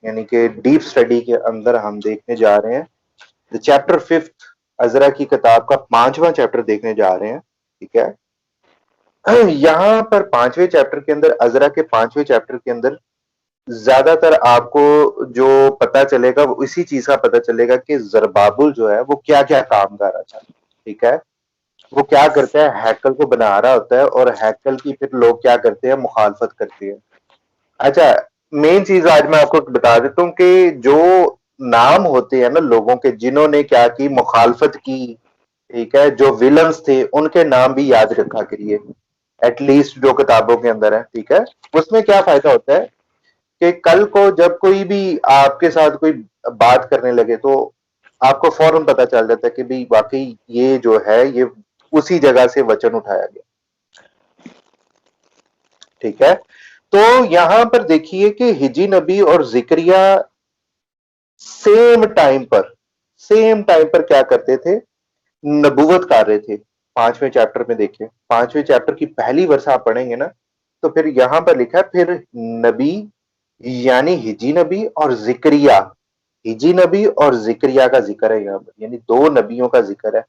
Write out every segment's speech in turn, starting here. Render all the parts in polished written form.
यानी कि deep study के अंदर हम देखने जा रहे हैं द चैप्टर 5 अजरा की किताब का 5वां चैप्टर देखने जा रहे हैं। ठीक है, यहाँ पर 5वें चैप्टर के अंदर, अजरा के 5वें चैप्टर के अंदर ज्यादातर आपको जो पता चलेगा वो इसी चीज का पता चलेगा कि जरबाबुल जो है वो क्या क्या काम कर रहा था। ठीक है, वो क्या करता है, हैकल को बना रहा होता है और हैकल की फिर लोग क्या करते हैं, मुखालफत करते हैं। अच्छा, मेन चीज आज मैं आपको बता देता हूँ कि जो नाम होते हैं ना लोगों के जिन्होंने क्या की, मुखालफत की, ठीक है, जो विलन्स थे उनके नाम भी याद रखा करिए, एटलीस्ट जो किताबों के अंदर है। ठीक है, उसमें क्या फायदा होता है कि कल को जब कोई भी आपके साथ कोई बात करने लगे तो आपको फौरन पता चल जाता है कि भाई वाकई ये जो है ये उसी जगह से वचन उठाया गया। ठीक है, तो यहां पर देखिए कि हिजी नबी और जिक्रिया सेम टाइम पर क्या करते थे, नबूवत कर रहे थे। 5वें चैप्टर में देखिए, 5वें चैप्टर की पहली वर्ष आप पढ़ेंगे ना, तो फिर यहां पर लिखा है फिर नबी यानी हिजी नबी और जिक्रिया, हिजी नबी और जिक्रिया का जिक्र है यहाँ पर, यानी दो नबियों का जिक्र है।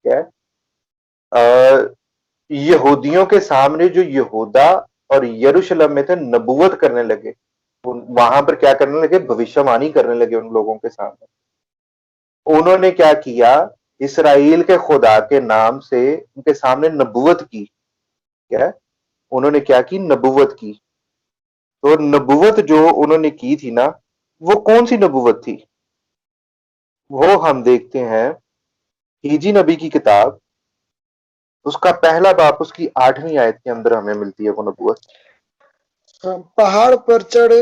क्या है, यहूदियों के सामने जो यहूदा और यरूशलेम में थे नबूवत करने लगे, वहां पर क्या करने लगे, भविष्यवाणी करने लगे उन लोगों के सामने। उन्होंने क्या किया, इसराइल के खुदा के नाम से उनके सामने नबूवत की। क्या है? उन्होंने क्या की, नबूवत की। तो नबूवत जो उन्होंने की थी ना, वो कौन सी नबूवत थी, वो हम देखते हैं हिजी नबी की किताब, उसका पहला बाप उसकी 8वीं आयत के अंदर हमें मिलती है वो नबूवत। पहाड़ पर चढ़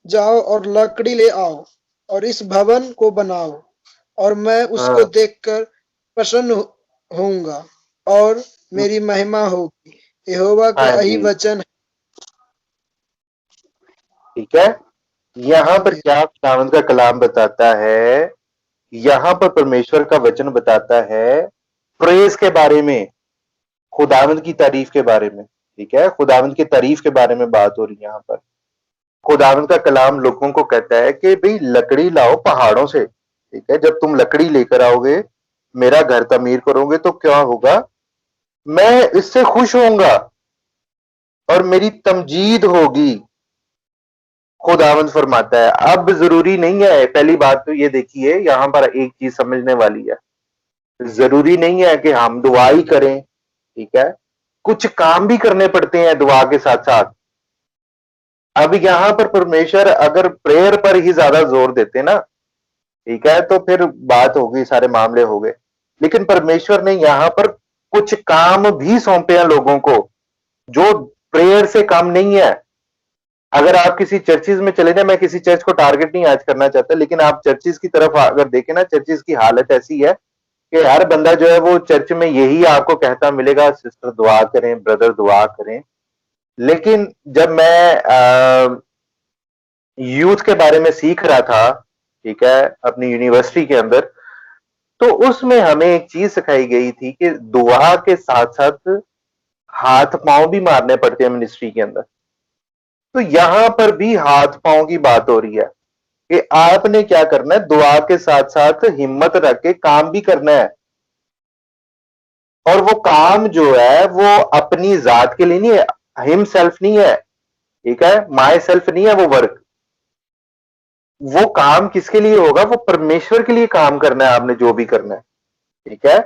जाओ और लकड़ी ले आओ और इस भवन को बनाओ और मैं उसको हाँ, देखकर प्रसन्न होऊंगा और मेरी महिमा होगी। यहोवा का हाँ यही जी, वचन है। ठीक है। यहां हाँ पर जी। क्या खुदावंद का कलाम बताता है, यहां पर परमेश्वर का वचन बताता है प्रेज के बारे में, खुदावंद की तारीफ के बारे में। ठीक है, खुदावंद की तारीफ के बारे में बात हो रही है यहाँ पर। खुदावंद का कलाम लोगों को कहता है कि भाई लकड़ी लाओ पहाड़ों से। ठीक है, जब तुम लकड़ी लेकर आओगे, मेरा घर तमीर करोगे तो क्या होगा, मैं इससे खुश होऊंगा और मेरी तमजीद होगी, खुदावंद फरमाता है। अब जरूरी नहीं है, पहली बात तो ये देखिए, यहां पर एक चीज समझने वाली है, जरूरी नहीं है कि हम दुआ ही करें। ठीक है, कुछ काम भी करने पड़ते हैं दुआ के साथ साथ। अब यहां पर परमेश्वर अगर प्रेयर पर ही ज्यादा जोर देते ना, ठीक है, तो फिर बात होगी, सारे मामले हो गए। लेकिन परमेश्वर ने यहां पर कुछ काम भी सौंपे हैं लोगों को, जो प्रेयर से कम नहीं है। अगर आप किसी चर्चिज में चले जाए, मैं किसी चर्च को टारगेट नहीं आज करना चाहता, लेकिन आप चर्चिज की तरफ अगर देखें ना, चर्चिज की हालत ऐसी है कि हर बंदा जो है वो चर्च में यही आपको कहता मिलेगा, सिस्टर दुआ करें, ब्रदर दुआ करें। लेकिन जब मैं यूथ के बारे में सीख रहा था, ठीक है, अपनी यूनिवर्सिटी के अंदर, तो उसमें हमें एक चीज सिखाई गई थी कि दुआ के साथ साथ हाथ पांव भी मारने पड़ते हैं मिनिस्ट्री के अंदर। तो यहां पर भी हाथ पांव की बात हो रही है कि आपने क्या करना है, दुआ के साथ साथ हिम्मत रख के काम भी करना है। और वो काम जो है वो अपनी जात के लिए नहीं है, हिम सेल्फ नहीं है। ठीक है, माई सेल्फ नहीं है वो वर्क। वो काम किसके लिए होगा, वो परमेश्वर के लिए काम करना है आपने जो भी करना है। ठीक है,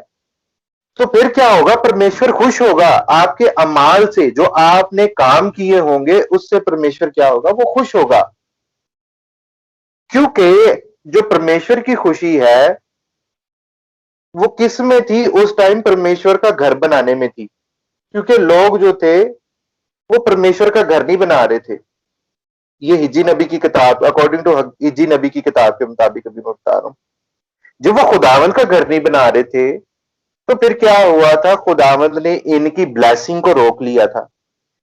तो फिर क्या होगा, परमेश्वर खुश होगा आपके अमाल से, जो आपने काम किए होंगे उससे परमेश्वर क्या होगा, वो खुश होगा। क्योंकि जो परमेश्वर की खुशी है वो किस में थी, उस टाइम परमेश्वर का घर बनाने में थी। क्योंकि लोग जो थे वो परमेश्वर का घर नहीं बना रहे थे। ये हिजी नबी की किताब, अकॉर्डिंग टू हिजी नबी की किताब के मुताबिक अभी मैं बता रहा हूं, जब वो खुदावंद का घर नहीं बना रहे थे तो फिर क्या हुआ था, खुदावंद ने इनकी ब्लेसिंग को रोक लिया था।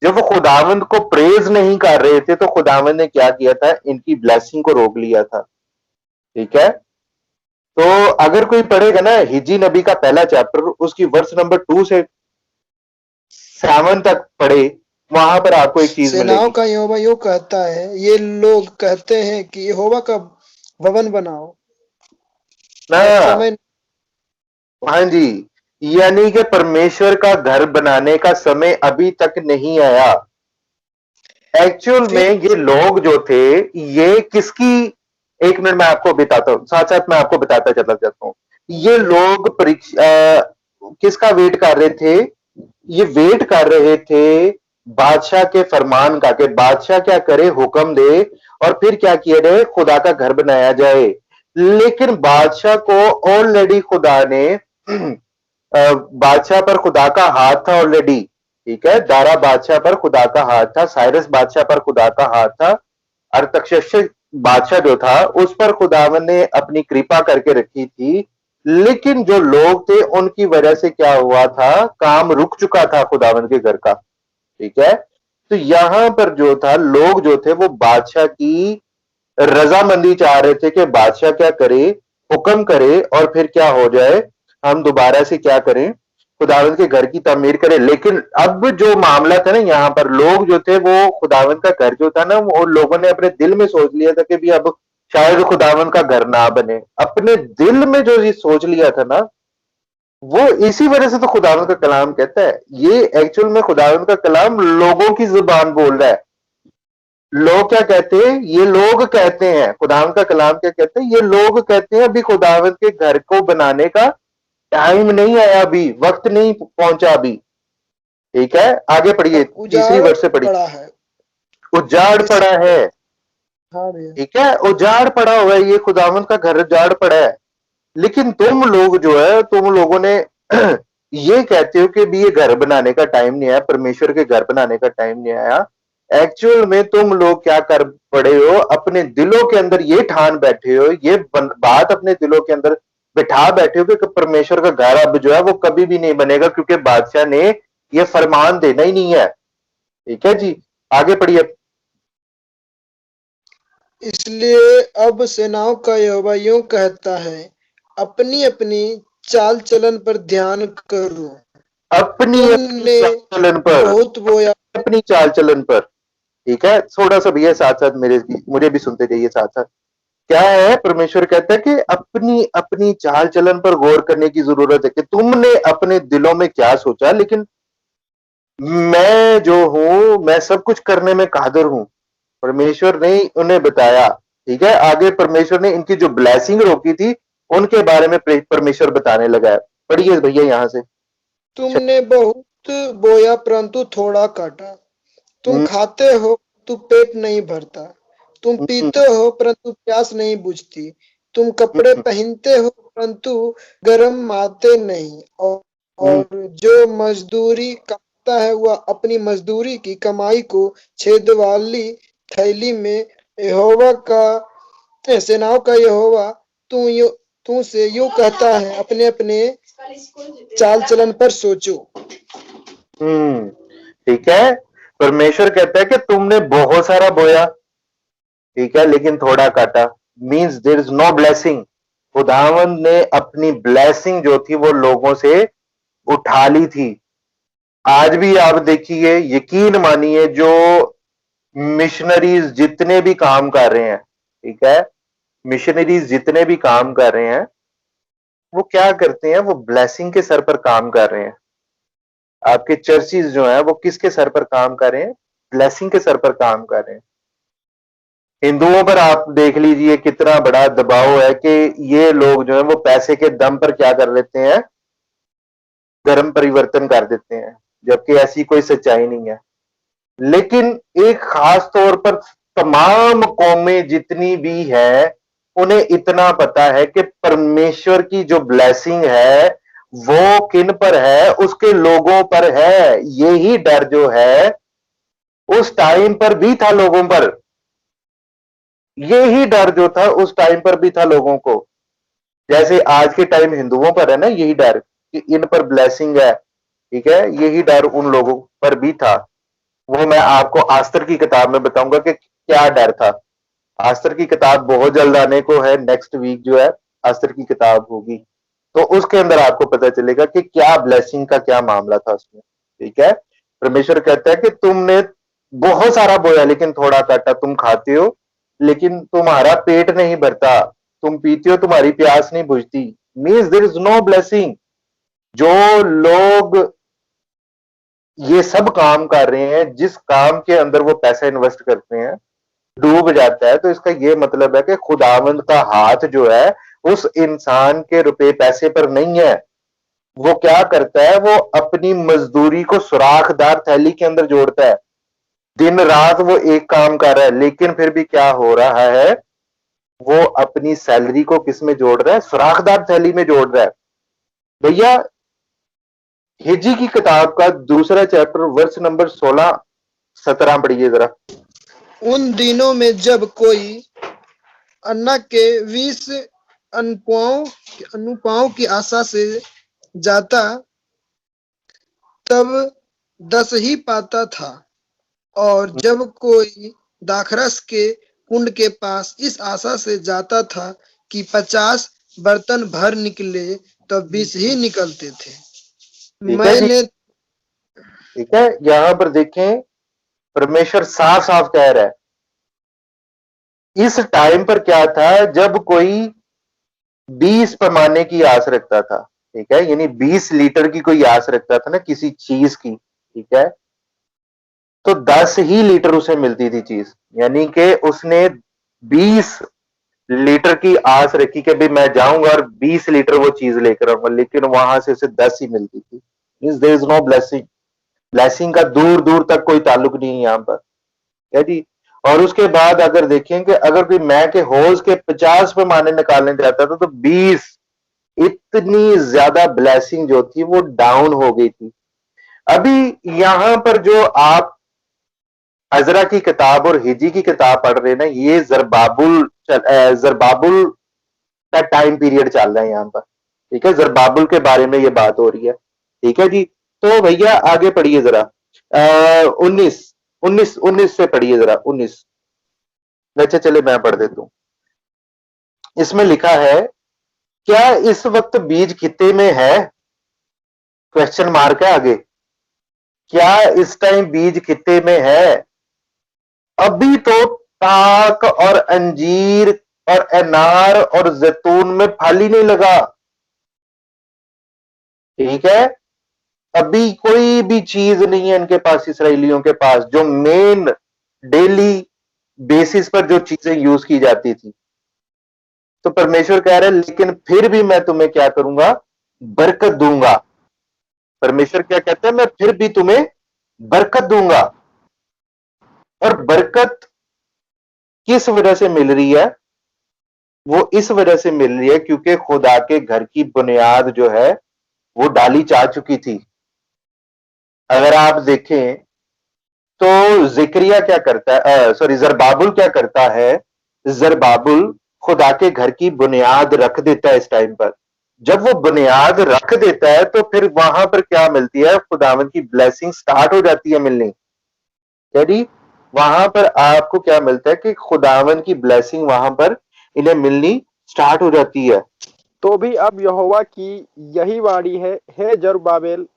जब वो खुदावंद को प्रेज नहीं कर रहे थे तो खुदावंद ने क्या किया था, इनकी ब्लेसिंग को रोक लिया था। ठीक है, तो अगर कोई पढ़ेगा ना हिजी नबी का पहला चैप्टर, उसकी वर्ष नंबर 2 से 7 तक पढ़े, वहां पर आपको एक चीज सेनाओं मिलेगी का यहोवा यूं कहता है, ये लोग कहते हैं कि यहोवा का भवन बनाओ ना। और समय। हाँ जी, यानी कि परमेश्वर का घर बनाने का समय अभी तक नहीं आया। एक्चुअल में फिर ये लोग जो थे, ये किसकी, एक मिनट मैं आपको बताता हूँ, साथ साथ मैं आपको बताता चला जाता हूँ। ये लोग परीक्षा किसका वेट कर रहे थे? ये वेट कर रहे थे बादशाह के फरमान का, कि बादशाह क्या करे, हुक्म दे और फिर क्या किया जाए, खुदा का घर बनाया जाए। लेकिन बादशाह को ऑलरेडी खुदा ने बादशाह पर खुदा का हाथ था ऑलरेडी। ठीक है, दारा बादशाह पर खुदा का हाथ था, साइरस बादशाह पर खुदा का हाथ था, अरतक्षश्य बादशाह जो था उस पर खुदावन ने अपनी कृपा करके रखी थी। लेकिन जो लोग थे उनकी वजह से क्या हुआ था, काम रुक चुका था खुदावन के घर का। ठीक है, तो यहां पर जो था, लोग जो थे वो बादशाह की रजामंदी चाह रहे थे कि बादशाह क्या करे, हुक्म करे और फिर क्या हो जाए, हम दोबारा से क्या करें, खुदावंद के घर की तामीर करें। लेकिन अब जो मामला था ना, यहाँ पर लोग जो थे वो खुदावंद का घर जो था ना, वो लोगों ने अपने दिल में सोच लिया था कि भी अब शायद खुदावंद का घर ना बने। अपने दिल में जो ये सोच लिया था ना, वो इसी वजह से तो खुदावंद का कलाम कहता है, ये एक्चुअल में खुदावंद का कलाम लोगों की जुबान बोल रहा है। लोग क्या कहते हैं, ये लोग कहते हैं, खुदावंद का कलाम क्या कहते हैं, ये लोग कहते हैं अभी खुदावंद के घर को बनाने का टाइम नहीं आया, अभी वक्त नहीं पहुंचा अभी। ठीक है, आगे पढ़िए, तब तीसरी उजाड़ वर्ष से पढ़िए। पड़ा है। उजाड़ इस पड़ा है। हाँ भैया। ठीक है, उजाड़ पड़ा हुआ है, ये खुदावंद का घर उजाड़ पड़ा है। लेकिन तुम लोग जो है, तुम लोगों ने ये कहते हो कि भी ये घर बनाने का टाइम नहीं आया, परमेश्वर के घर बनाने का टाइम नहीं आया। एक्चुअल में तुम लोग क्या कर पड़े हो, अपने दिलों के अंदर ये ठान बैठे हो, ये बात अपने दिलों के अंदर बिठा बैठे हो कि परमेश्वर का घर अब जो है वो कभी भी नहीं बनेगा, क्योंकि बादशाह ने ये फरमान देना ही नहीं है। ठीक है जी, आगे पढ़िए। इसलिए अब सेनाओं का यहोवा यूं कहता है, अपनी अपनी चाल चलन पर ध्यान करो। अपनी अपनी तुमने चाल चलन पर, बहुत बोया। अपनी चाल चलन पर। ठीक है, थोड़ा सा भैया साथ साथ मुझे भी सुनते जाइए साथ साथ। क्या है, परमेश्वर कहता है कि अपनी अपनी चाल चलन पर गौर करने की जरूरत है, कि तुमने अपने दिलों में क्या सोचा। लेकिन मैं जो हूं, मैं सब कुछ करने में कादिर हूं, परमेश्वर ने उन्हें बताया। ठीक है, आगे परमेश्वर ने इनकी जो ब्लेसिंग रोकी थी उनके बारे में परमेश्वर बताने लगा है। पढ़िए भैया यहां से। तुमने बहुत बोया परंतु थोड़ा काटा। तुम हम्म, खाते हो तो पेट नहीं भरता। तुम हम्म, पीते हो परंतु प्यास नहीं बुझती। तुम कपड़े हम्म, पहनते हो परंतु गर्म आते नहीं। हम्म, और जो मजदूरी करता है वह अपनी मजदूरी की कमाई को छेद वाली थैली में यहोवा का सेनाओं का यहोवा तू से यूं कहता है, अपने अपने चाल चलन पर सोचो। हम्म। ठीक है, परमेश्वर कहता है कि तुमने बहुत सारा बोया, ठीक है, लेकिन थोड़ा काटा। Means there is no blessing. खुदावंद ने अपनी ब्लेसिंग जो थी वो लोगों से उठा ली थी। आज भी आप देखिए, यकीन मानिए, जो मिशनरीज जितने भी काम कर रहे हैं, ठीक है, मिशनरीज जितने भी काम कर रहे हैं, वो क्या करते हैं, वो ब्लेसिंग के सर पर काम कर रहे हैं। आपके चर्चिज जो है वो किसके सर पर काम कर रहे हैं? ब्लेसिंग के सर पर काम कर रहे हैं। हिंदुओं पर आप देख लीजिए कितना बड़ा दबाव है कि ये लोग जो है वो पैसे के दम पर क्या कर लेते हैं, धर्म परिवर्तन कर देते हैं, जबकि ऐसी कोई सच्चाई नहीं है। लेकिन एक खास तौर पर तमाम कौमें जितनी भी है, उन्हें इतना पता है कि परमेश्वर की जो ब्लेसिंग है वो किन पर है, उसके लोगों पर है। यही डर जो है उस टाइम पर भी था लोगों पर, यही डर जो था उस टाइम पर भी था लोगों को। जैसे आज के टाइम हिंदुओं पर है ना यही डर कि इन पर ब्लेसिंग है, ठीक है, यही डर उन लोगों पर भी था। वो मैं आपको आस्तर की किताब में बताऊंगा कि क्या डर था। आस्तर की किताब बहुत जल्द आने को है, नेक्स्ट वीक जो है आस्तर की किताब होगी, तो उसके अंदर आपको पता चलेगा कि क्या ब्लेसिंग का क्या मामला था उसमें। ठीक है, परमेश्वर कहता है कि तुमने बहुत सारा बोया लेकिन थोड़ा काटा, तुम खाते हो लेकिन तुम्हारा पेट नहीं भरता, तुम पीते हो तुम्हारी प्यास नहीं बुझती। Means there is no blessing. जो लोग ये सब काम कर रहे हैं, जिस काम के अंदर वो पैसा इन्वेस्ट करते हैं, डूब जाता है, तो इसका ये मतलब है कि खुदावंद का हाथ जो है उस इंसान के रुपए पैसे पर नहीं है। वो क्या करता है, वो अपनी मजदूरी को सुराखदार थैली के अंदर जोड़ता है। दिन रात वो एक काम कर रहा है, लेकिन फिर भी क्या हो रहा है, वो अपनी सैलरी को किस में जोड़ रहा है, सुराखदार थैली में जोड़ रहा है। भैया हिजी की किताब का दूसरा चैप्टर वर्ष नंबर 16-17 पढ़िए जरा। उन दिनों में जब कोई अन्ना के 20 अनुपाओं की आशा से जाता, तब 10 ही पाता था, और जब कोई दाखरस के कुंड के पास इस आशा से जाता था कि 50 बर्तन भर निकले, तब 20 ही निकलते थे। ठीक है जी, मैंने ठीक है, यहां पर देखें परमेश्वर साफ साफ कह रहा है। इस टाइम पर क्या था, जब कोई 20 पैमाने की आस रखता था, ठीक है, यानी 20 लीटर की कोई आस रखता था ना किसी चीज की, ठीक है, तो 10 ही लीटर उसे मिलती थी चीज। यानी कि उसने 20 लीटर की आस रखी कि भाई मैं जाऊंगा और 20 लीटर वो चीज लेकर आऊंगा, लेकिन वहां से उसे 10 ही मिलती थी। Means there is no blessing. Blessing का दूर दूर तक कोई ताल्लुक नहीं है यहां पर, है जी। और उसके बाद अगर देखें कि अगर कोई मैं के होज के 50 पैमाने निकालने जाता था तो 20, इतनी ज्यादा ब्लेसिंग जो थी वो डाउन हो गई थी। अभी यहां पर जो आप अजरा की किताब और हिजी की किताब पढ़ रहे हैं ना, ये जरबाबुल का टाइम पीरियड चल रहा है यहाँ पर, ठीक है, जरबाबुल के बारे में ये बात हो रही है, ठीक है जी। तो भैया आगे पढ़िए जरा, 19 19 19 से पढ़िए जरा, 19। अच्छा चले मैं पढ़ देता हूँ। इसमें लिखा है, क्या इस वक्त बीज खित्ते में है, क्वेश्चन मार्क है आगे, क्या इस टाइम बीज खित्ते में है, अभी तो ताक और अंजीर और अनार और जैतून में फल ही नहीं लगा, ठीक है। अभी कोई भी चीज नहीं है इनके पास, इसराइलियों के पास, जो मेन डेली बेसिस पर जो चीजें यूज की जाती थी। तो परमेश्वर कह रहे हैं लेकिन फिर भी मैं तुम्हें क्या करूंगा, बरकत दूंगा। परमेश्वर क्या कहते हैं, मैं फिर भी तुम्हें बरकत दूंगा। और बरकत किस वजह से मिल रही है, वो इस वजह से मिल रही है क्योंकि खुदा के घर की बुनियाद जो है वो डाली जा चुकी थी। अगर आप देखें तो जिक्रिया क्या करता है, सॉरी जरबाबुल क्या करता है, जरबाबुल खुदा के घर की बुनियाद रख देता है इस टाइम पर। जब वो बुनियाद रख देता है तो फिर वहां पर क्या मिलती है, खुदावंद की ब्लेसिंग स्टार्ट हो जाती है मिलनी, यानी वहां पर आपको क्या मिलता है कि खुदावंद की ब्लेसिंग वहां पर इन्हें मिलनी स्टार्ट हो जाती है। तो भी अब यहोवा की यही वाणी है, हे जरुब्बाबेल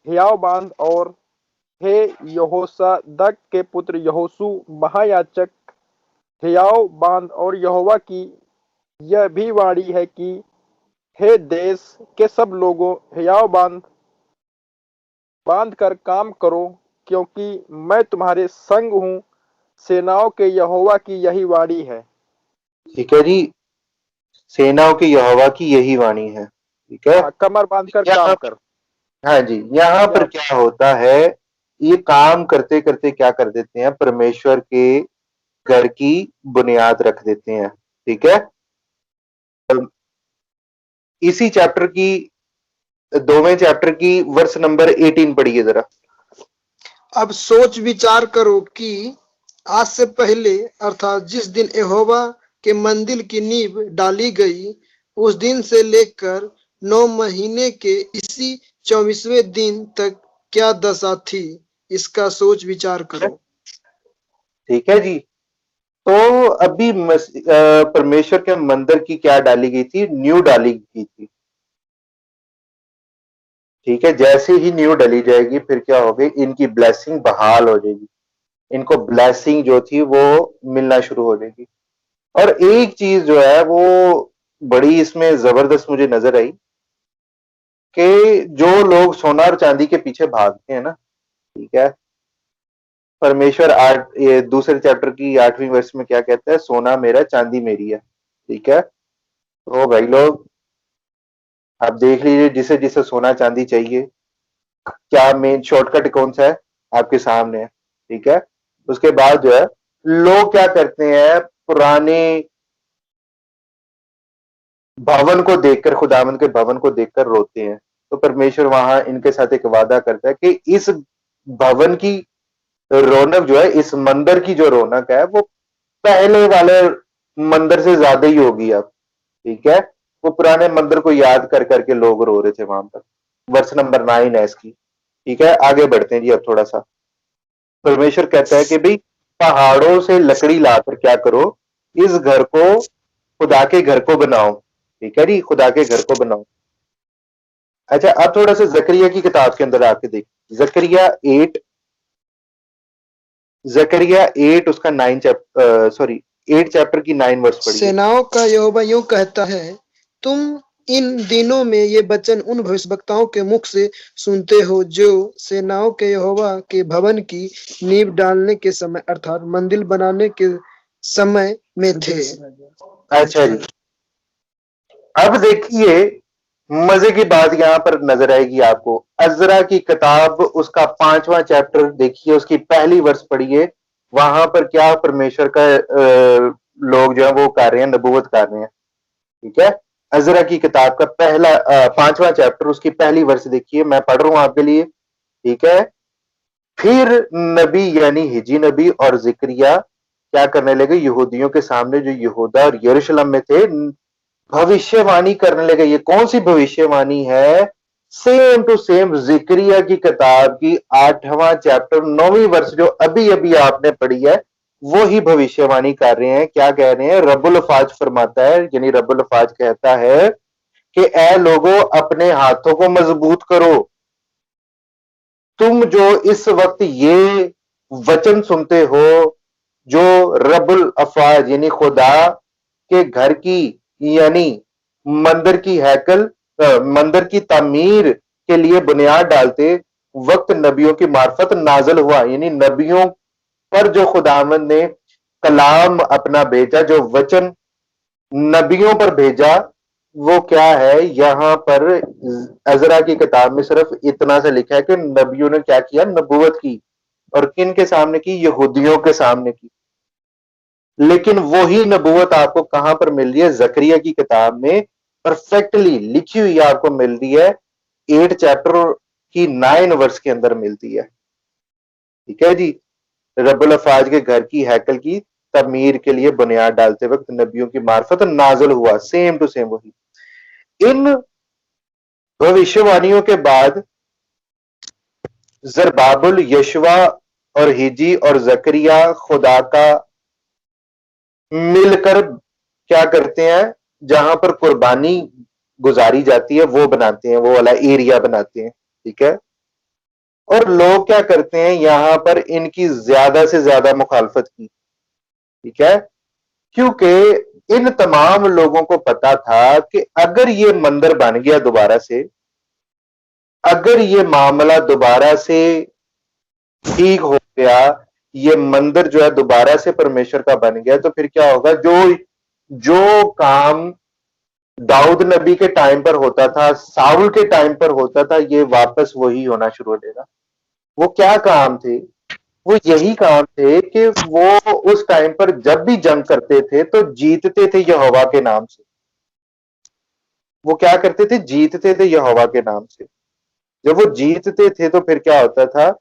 हियाव बांध, और हे यहोसादक के पुत्र यहोशू महायाजक हियाव बांध, और यहोवा की यह भी वाणी है कि हे देश के सब लोगों हियाव बांध कर काम करो, क्योंकि मैं तुम्हारे संग हूँ, सेनाओं के यहोवा की यही वाणी है। ठीक है जी, सेनाओं के यहोवा की यही वाणी है, ठीक है। कमर बांध कर काम कर। हाँ जी, यहाँ पर क्या होता है, ये काम करते करते क्या कर देते हैं, परमेश्वर के घर की बुनियाद रख देते हैं, ठीक है। इसी चैप्टर की, दोवें चैप्टर की वर्ष नंबर 18 पढ़िए जरा। अब सोच विचार करो कि आज से पहले, अर्थात जिस दिन यहोवा के मंदिर की नींव डाली गई, उस दिन से लेकर 9 महीने के इसी 24वें दिन तक क्या दशा थी, इसका सोच विचार करो। ठीक है जी। तो अभी परमेश्वर के मंदिर की क्या डाली गई थी, न्यू डाली गई थी, ठीक है, जैसे ही नींव डली जाएगी फिर क्या होगी, इनकी ब्लेसिंग बहाल हो जाएगी, इनको ब्लेसिंग जो थी वो मिलना शुरू हो जाएगी। और एक चीज जो है वो बड़ी इसमें जबरदस्त मुझे नजर आई कि जो लोग सोना और चांदी के पीछे भागते हैं ना, ठीक है, परमेश्वर ये दूसरे चैप्टर की 8वीं वर्ष में क्या कहता है, सोना मेरा चांदी मेरी है, ठीक है। तो भाई लोग आप देख लीजिए, जिसे जिसे सोना चांदी चाहिए, क्या मेन शॉर्टकट कौन सा है, आपके सामने है, ठीक है। उसके बाद जो है लोग क्या करते हैं, पुराने भवन को देखकर, खुदावंद के भवन को देखकर रोते हैं। तो परमेश्वर वहां इनके साथ एक वादा करता है कि इस भवन की रौनक जो है, इस मंदिर की जो रौनक है वो पहले वाले मंदिर से ज्यादा ही होगी अब, ठीक है। वो पुराने मंदिर को याद कर करके लोग रो रहे थे वहां पर। वर्ष नंबर 9 है इसकी, ठीक है। आगे बढ़ते हैं जी अब थोड़ा सा। परमेश्वर कहता है कि भाई पहाड़ों से लकड़ी लाकर क्या करो, इस घर को, खुदा के घर को बनाओ, ठीक है जी, खुदा के घर को बनाओ। अच्छा, अब थोड़ा सा जकरिया की किताब के अंदर आके देख, जकरिया 8, जकरिया 8 उसका 9 चैप्टर, सॉरी 8 चैप्टर की 9 वर्ष पढ़िए। सेनाओं का यहोवा यूं कहता है, तुम इन दिनों में ये वचन उन भविष्यवक्ताओं के मुख से सुनते हो जो सेनाओं के यहोवा के भवन की नींव डालने के समय अर्थात मंदिर बनाने के समय में थे। अच्छा जी, अब देखिए मजे की बात यहां पर नजर आएगी आपको। अजरा की किताब उसका 5वां चैप्टर देखिए, उसकी पहली वर्ष पढ़िए। वहां पर क्या परमेश्वर का लोग जो है वो कर रहे हैं, नबूवत कर रहे हैं, ठीक है। अजरा की किताब का पहला 5वां चैप्टर उसकी पहली वर्ष देखिए, मैं पढ़ रहा हूं आपके लिए, ठीक है। फिर नबी यानी हिजी नबी और जिक्रिया क्या करने लगे, यहूदियों के सामने जो यहूदा और यरूशलेम में थे, भविष्यवाणी करने लगे। ये कौन सी भविष्यवाणी है, सेम टू सेम जिक्रिया की किताब की 8वां चैप्टर 9वीं वर्ष जो अभी अभी आपने पढ़ी है, वो ही भविष्यवाणी कर रहे हैं। क्या कह रहे हैं, रब्बुल फाज फरमाता है, यानी रब्बुल फाज कहता है कि ए लोगों अपने हाथों को मजबूत करो, तुम जो इस वक्त ये वचन सुनते हो, जो रब्बुल अफाज यानी खुदा के घर की, यानी मंदिर की हैकल, मंदिर की तामीर के लिए बुनियाद डालते वक्त नबियों की मार्फत नाजल हुआ, यानी नबियों पर जो खुदावंद ने कलाम अपना भेजा, जो वचन नबियों पर भेजा, वो क्या है, यहां पर अजरा की किताब में सिर्फ इतना सा लिखा है कि नबियों ने क्या किया, नबूवत की। और किन के सामने की, यहूदियों के सामने की। लेकिन वही नबूवत आपको कहां पर मिल रही है, जकरिया की किताब में परफेक्टली लिखी हुई आपको मिल रही है, 8 चैप्टर की 9 वर्ष के अंदर मिलती है, ठीक है जी। रब्बुल अफाज के घर की हैकल की तमीर के लिए बुनियाद डालते वक्त नबियों की मार्फत नाजल हुआ, सेम टू सेम वही। इन भविष्यवाणियों के बाद जरबाबुल, यशवा और हिजी और जकरिया खुदा का मिलकर क्या करते हैं, जहां पर कुर्बानी गुजारी जाती है वो बनाते हैं, वो वाला एरिया बनाते हैं, ठीक है। और लोग क्या करते हैं, यहां पर इनकी ज्यादा से ज्यादा मुखालफत की, ठीक है, क्योंकि इन तमाम लोगों को पता था कि अगर ये मंदिर बन गया दोबारा से, अगर ये मामला दोबारा से ठीक हो गया, ये मंदिर जो है दोबारा से परमेश्वर का बन गया, तो फिर क्या होगा, जो जो काम दाऊद नबी के टाइम पर होता था, साउल के टाइम पर होता था, ये वापस वही होना शुरू हो जाएगा। वो क्या काम थे, वो यही काम थे कि वो उस टाइम पर जब भी जंग करते थे तो जीतते थे यहोवा के नाम से। वो क्या करते थे, जीतते थे यहोवा के नाम से। जब वो जीतते थे तो फिर क्या होता था,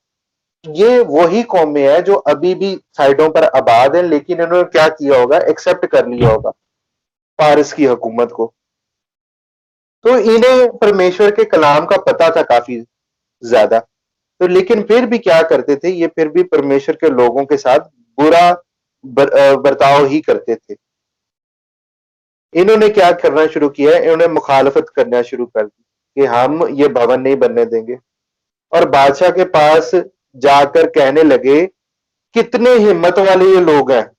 ये वही कौमें हैं जो अभी भी साइडों पर आबाद हैं, लेकिन इन्होंने क्या किया होगा, एक्सेप्ट कर लिया होगा फारस की हुकूमत को। तो इन्हें परमेश्वर के कलाम का पता था काफी ज्यादा, तो लेकिन फिर भी क्या करते थे, ये फिर भी परमेश्वर के लोगों के साथ बुरा बर्ताव ही करते थे। इन्होंने क्या करना शुरू किया, इन्होंने मुखालफत करना शुरू कर दी। कि हम ये भवन नहीं बनने देंगे, और बादशाह के पास जाकर कहने लगे, कितने हिम्मत वाले ये लोग हैं,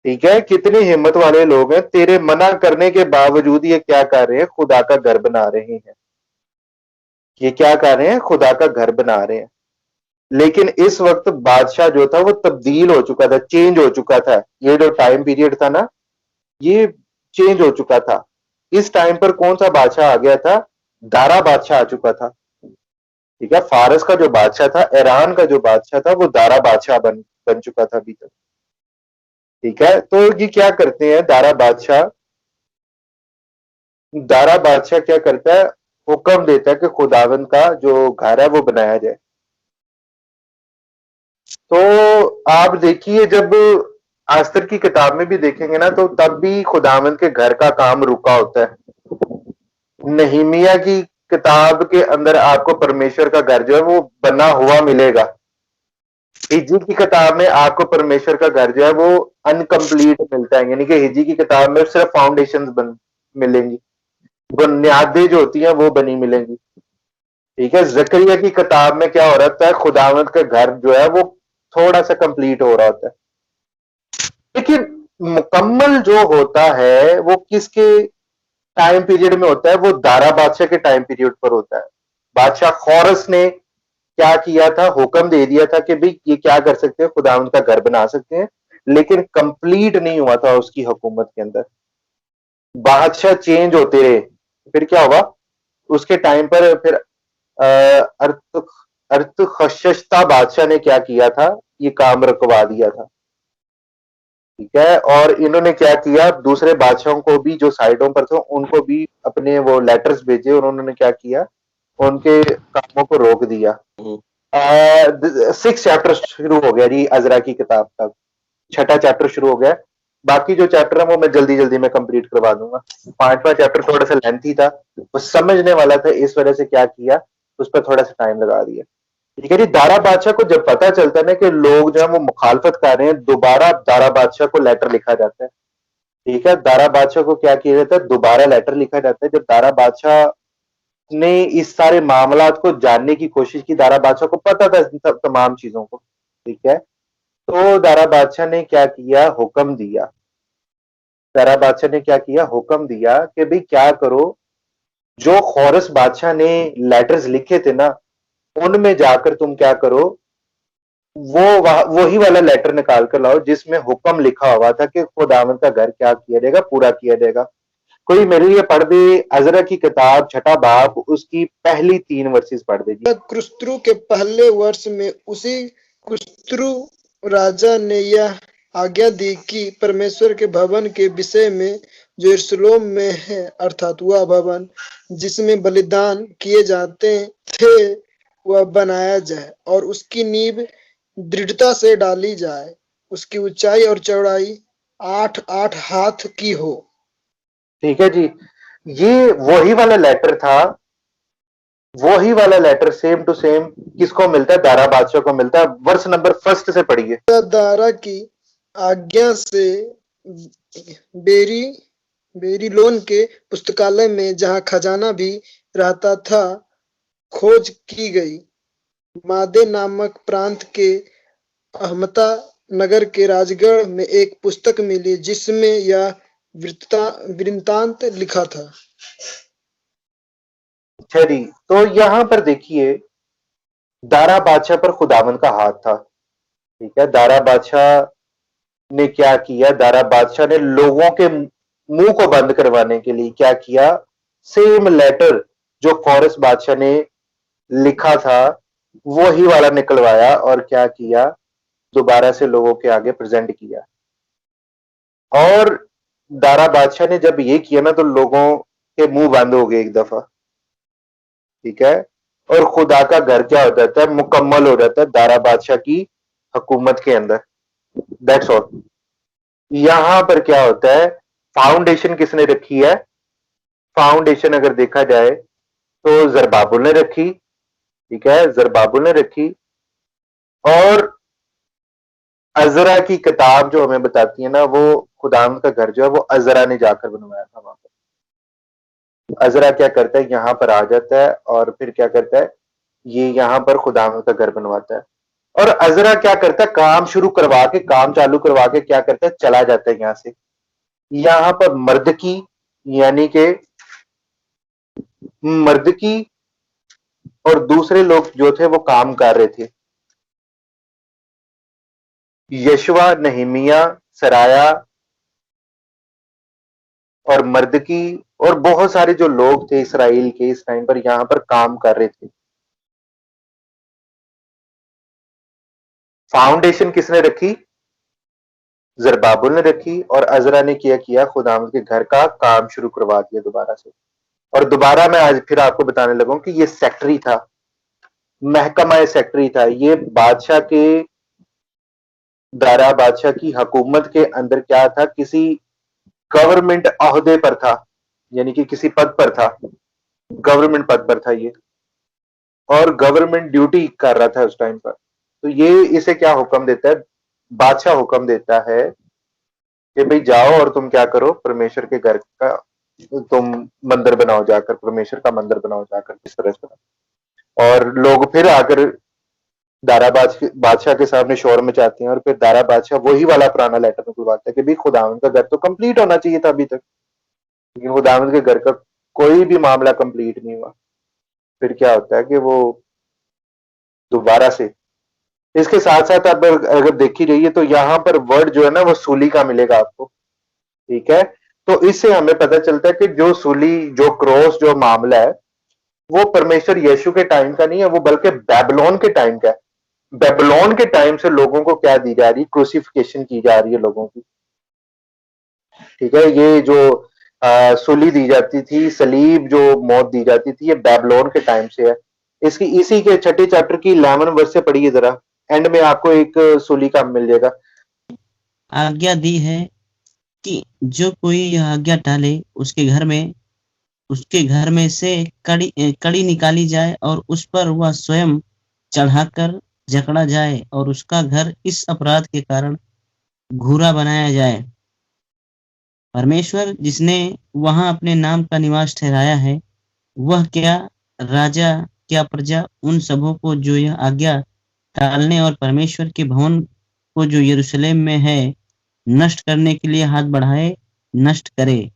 ठीक है, कितने हिम्मत वाले लोग हैं, तेरे मना करने के बावजूद ये क्या कर रहे हैं, खुदा का घर बना रहे हैं। ये क्या कर रहे हैं, खुदा का घर बना रहे हैं। लेकिन इस वक्त बादशाह जो था वो तब्दील हो चुका था, चेंज हो चुका था। ये जो टाइम पीरियड था ना, ये चेंज हो चुका था। इस टाइम पर कौन सा बादशाह आ गया था, दारा बादशाह आ चुका था, ठीक है। फारस का जो बादशाह था, ईरान का जो बादशाह था, वो दारा बादशाह बन चुका था अभी तक, ठीक है। तो ये क्या करते हैं, दारा बादशाह क्या करता है, हुक्म देता है कि खुदावंद का जो घर है वो बनाया जाए। तो आप देखिए, जब आस्तर की किताब में भी देखेंगे ना, तो तब भी खुदावंद के घर का काम रुका होता है। नहीमिया की किताब के अंदर आपको परमेश्वर का घर जो है वो बना हुआ मिलेगा। हिजी की किताब में आपको परमेश्वर का घर जो है वो अनकंप्लीट मिलता है, यानी कि हिजी की किताब में सिर्फ फाउंडेशंस बन मिलेंगी, बुनियादें जो होती हैं वो बनी मिलेंगी, ठीक है। जकरिया की किताब में क्या हो रहा है, खुदावंद का घर जो है वो थोड़ा सा कंप्लीट हो रहा होता है। लेकिन मुकम्मल जो होता है वो किसके टाइम पीरियड में होता है, वो दारा बादशाह के टाइम पीरियड पर होता है। बादशाह खोरस ने क्या किया था, हुक्म दे दिया था कि भाई ये क्या कर सकते हैं, खुदावंद का घर बना सकते हैं, लेकिन कंप्लीट नहीं हुआ था उसकी हुकूमत के अंदर। बादशाह चेंज होते रहे, फिर क्या हुआ, उसके टाइम पर फिर अर्थ अर्थखशस्ता बादशाह ने क्या किया था, ये काम रुकवा दिया था, ठीक है। और इन्होंने क्या किया, दूसरे बादशाहों को भी जो साइडों पर थे उनको भी अपने वो लेटर्स भेजे, और उन्होंने क्या किया, उनके कामों को रोक दिया। 6 चैप्टर शुरू हो गया जी अजरा की किताब का, 6ठा चैप्टर शुरू हो गया। बाकी जो चैप्टर है वो मैं जल्दी जल्दी में कंप्लीट करवा दूंगा। 5वां चैप्टर थोड़ा सा लेंथी था, वो समझने वाला था, इस वजह से क्या किया, उस पर थोड़ा सा टाइम लगा दिया, ठीक है जी। दारा बादशाह को जब पता चलता है ना कि लोग जो है वो मुखालफत कर रहे हैं, दोबारा दारा बादशाह को लेटर लिखा जाता है, ठीक है। दारा बादशाह को क्या किया जाता है, दोबारा लेटर लिखा जाता है। जब दारा बादशाह ने इस सारे मामलात को जानने की कोशिश की, दारा बादशाह को पता था इन सब तमाम चीजों को, ठीक है। तो दारा बादशाह ने क्या किया, हुक्म दिया, दारा बादशाह ने क्या किया, हुक्म दिया कि भाई क्या करो, जो खोरस बादशाह ने लेटर्स लिखे थे ना, उनमें जाकर तुम क्या करो, वही वाला लेटर निकाल कर लाओ जिसमें हुक्म लिखा हुआ था कि खुदावंद का घर क्या किया जाएगा, पूरा किया जाएगा। कोई मेरे लिए पढ़ दे अजरा की किताब 6ठा बाब, उसकी पहली 3 वर्सेस पढ़ दे जी। क्रुस्तु के पहले वर्ष में उसी क्रुस्तु राजा ने यह आज्ञा दी कि परमेश्वर के भवन के विषय में जो यरूशलेम में है, अर्थात वह भवन जिसमें बलिदान किए जाते थे, वह बनाया जाए और उसकी नींव दृढ़ता से डाली जाए। उसकी ऊंचाई और चौड़ाई 8-8 हाथ की हो। ठीक है जी, ये वही वाला लेटर था, वही वाला लेटर सेम टू सेम किसको मिलता है, दारा बादशाह को मिलता है। वर्ष नंबर 1 से पढ़िए। दारा की आज्ञा से बेरीलोन के पुस्तकालय में, जहां खजाना भी रहता था, खोज की गई। मादे नामक प्रांत के अहमता नगर के राजगढ़ में एक पुस्तक मिली जिसमें यह वृत्तांत लिखा था। अच्छा जी, तो यहां पर देखिए दारा बादशाह पर खुदावंद का हाथ था, ठीक है। दारा बादशाह ने क्या किया, दारा बादशाह ने लोगों के मुंह को बंद करवाने के लिए क्या किया, सेम लेटर जो खोरस बादशाह ने लिखा था वही वाला निकलवाया, और क्या किया, दोबारा से लोगों के आगे प्रेजेंट किया। और दारा बादशाह ने जब ये किया ना, तो लोगों के मुंह बंद हो गए एक दफा, ठीक है। और खुदा का घर क्या हो जाता है, मुकम्मल हो जाता है दारा बादशाह की हुकूमत के अंदर। That's all. यहां पर क्या होता है, फाउंडेशन किसने रखी है, फाउंडेशन अगर देखा जाए तो जरबाबुल ने रखी, ठीक है, जरबाबुल ने रखी। और अजरा की किताब जो हमें बताती है ना, वो खुदाम का घर जो है वो अजरा ने जाकर बनवाया था वहां पर, अजरा क्या करता है, यहाँ पर आ जाता है और फिर क्या करता है, ये यहाँ पर खुदावंद का घर बनवाता है। और अजरा क्या करता है, काम शुरू करवा के, काम चालू करवा के क्या करता है, चला जाता है यहाँ से। यहाँ पर मर्दकी यानी कि मर्दकी और दूसरे लोग जो थे वो काम कर रहे थे। यशवा, नहिमिया, सराया और मर्दकी और बहुत सारे जो लोग थे इसराइल के इस टाइम पर यहां पर काम कर रहे थे। फाउंडेशन किसने रखी? जरबाबुल ने रखी। और अजरा ने किया खुदावंद के घर का काम शुरू करवा दिया दोबारा से। और दोबारा मैं आज फिर आपको बताने लगा कि ये सेक्रेटरी था, महकमा सेक्रेटरी था। ये बादशाह के, दारा बादशाह की हुकूमत के अंदर क्या था, किसी गवर्नमेंट ओहदे पर था, यानी कि किसी पद पर था, गवर्नमेंट पद पर था ये, और गवर्नमेंट ड्यूटी कर रहा था उस टाइम पर। तो ये इसे क्या हुक्म देता है, बादशाह हुक्म देता है कि भाई जाओ और तुम क्या करो, परमेश्वर के घर का तुम मंदिर बनाओ, जाकर परमेश्वर का मंदिर बनाओ जाकर, किस तरह से। और लोग फिर आकर दारा बादशाह के सामने शोर मचाते हैं और फिर दारा बादशाह वही वाला पुराना लेटर निकलवाता है कि भाई खुदावंद का घर तो कंप्लीट होना चाहिए था अभी तक, लेकिन खुदावंद के घर का कोई भी मामला कंप्लीट नहीं हुआ। फिर क्या होता है कि वो दोबारा से, इसके साथ साथ अब अगर देखी रहिए तो यहाँ पर वर्ड जो है ना वो सूली का मिलेगा आपको, ठीक है। तो इससे हमें पता चलता है कि जो सूली, जो क्रॉस, जो मामला है वो परमेश्वर यीशु के टाइम का नहीं है, वो बल्कि बेबीलोन के टाइम का है। बेबीलोन के टाइम से लोगों को क्या दी जा रही है, क्रूसिफिकेशन की जा रही है लोगों की, ठीक है। ये जो सूली दी जाती थी, सलीब जो मौत दी जाती थी, ये बेबीलोन के टाइम से है। इसकी इसी के छठे चैप्टर की 11 वर्ष से पढ़िए जरा, एंड में आपको एक सूली का मिल जाएगा। आज्ञा दी है कि जो कोई यह आज्ञा टाले उसके घर में से कड़ी निकाली जाए और उस पर वह स्वयं चढ़ाकर जकड़ा जाए और उसका घर इस अपराध के कारण घूरा बनाया जाए। परमेश्वर जिसने वहां अपने नाम का निवास ठहराया है, वह क्या राजा, क्या प्रजा, उन सबों को जो यह आज्ञा टालने और परमेश्वर के भवन को जो यरूशलेम में है नष्ट करने के लिए हाथ बढ़ाए, नष्ट करे।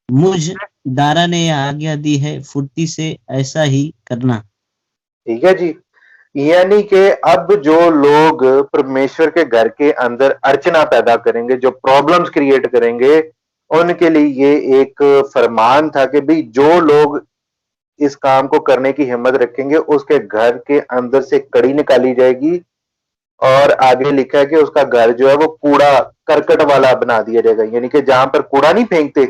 मुझ दारा ने यह आज्ञा दी है, फुर्ती से ऐसा ही करना। ठीक है जी, यानी कि अब जो लोग परमेश्वर के घर के अंदर अर्चना पैदा करेंगे, जो प्रॉब्लम्स क्रिएट करेंगे, उनके लिए ये एक फरमान था कि भाई जो लोग इस काम को करने की हिम्मत रखेंगे उसके घर के अंदर से कड़ी निकाली जाएगी। और आगे लिखा है कि उसका घर जो है वो कूड़ा करकट वाला बना दिया जाएगा, यानी कि जहां पर कूड़ा नहीं फेंकते,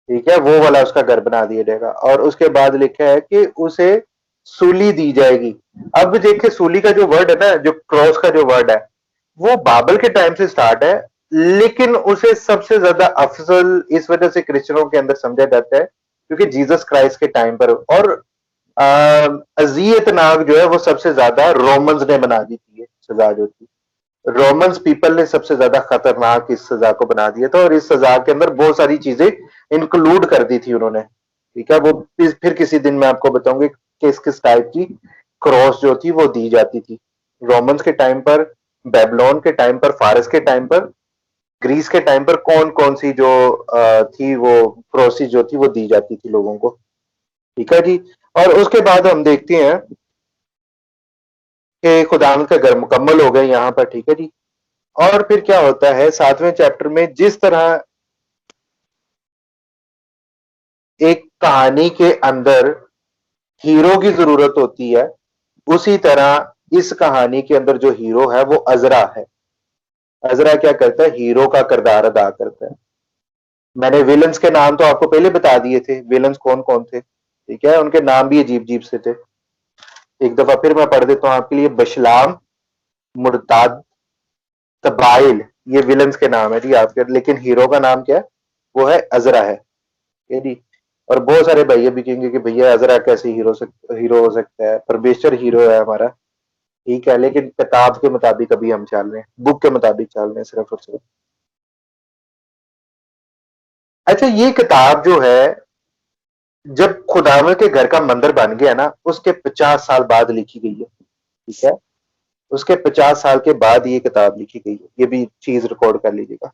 ठीक है, वो वाला उसका घर बना दिया जाएगा। और उसके बाद लिखा है कि उसे सूली दी जाएगी। अब देखिए सूली का जो वर्ड है ना, जो क्रॉस का जो वर्ड है, वो बाबल के टाइम से स्टार्ट है, लेकिन उसे सबसे ज्यादा अफजल इस वजह से क्रिश्चियनों के अंदर समझा जाता है क्योंकि जीसस क्राइस्ट के टाइम पर, और अजियत नाग जो है वो सबसे ज्यादा रोमन्स ने बना दी थी, सजा जो थी रोमन्स पीपल ने सबसे ज्यादा खतरनाक इस सजा को बना दिया था। और इस सजा के अंदर बहुत सारी चीजें इंक्लूड कर दी थी उन्होंने, ठीक है। वो फिर किसी दिन मैं आपको बताऊंगी किस किस टाइप की क्रॉस जो थी वो दी जाती थी रोमन्स के टाइम पर, बेबीलोन के टाइम पर, फारस के टाइम पर, ग्रीस के टाइम पर कौन कौन सी जो थी वो क्रॉसेस जो थी वो दी जाती थी लोगों को, ठीक है जी। और उसके बाद हम देखते हैं कि खुदावंद का घर मुकम्मल हो गए यहाँ पर, ठीक है जी। और फिर क्या होता है 7वें चैप्टर में, जिस तरह एक कहानी के अंदर हीरो की जरूरत होती है, उसी तरह इस कहानी के अंदर जो हीरो है वो अजरा है। अजरा क्या करता है, हीरो का किरदार अदा करता है। मैंने विलन्स के नाम तो आपको पहले बता दिए थे, विलन्स कौन कौन थे, ठीक है, उनके नाम भी अजीब अजीब से थे। एक दफा फिर मैं पढ़ देता हूं आपके लिए, बशलाम, मुर्ताद, तबाइल, ये विलन्स के नाम है जी आपके, लेकिन हीरो का नाम क्या है, वो है अजरा है, ठीक है जी। और बहुत सारे भैया भी कहेंगे कि भैया अजरा कैसे हीरो हो सकता है, परमेश्वर हीरो है हमारा, ठीक है, लेकिन किताब के मुताबिक अभी हम चल रहे हैं, बुक के मुताबिक चल रहे हैं सिर्फ और सिर्फ। अच्छा, ये किताब जो है जब खुदावंद के घर का मंदिर बन गया ना, उसके 50 साल बाद लिखी गई है। ठीक है, उसके 50 साल के बाद ये किताब लिखी गई है। ये भी चीज रिकॉर्ड कर लीजिएगा।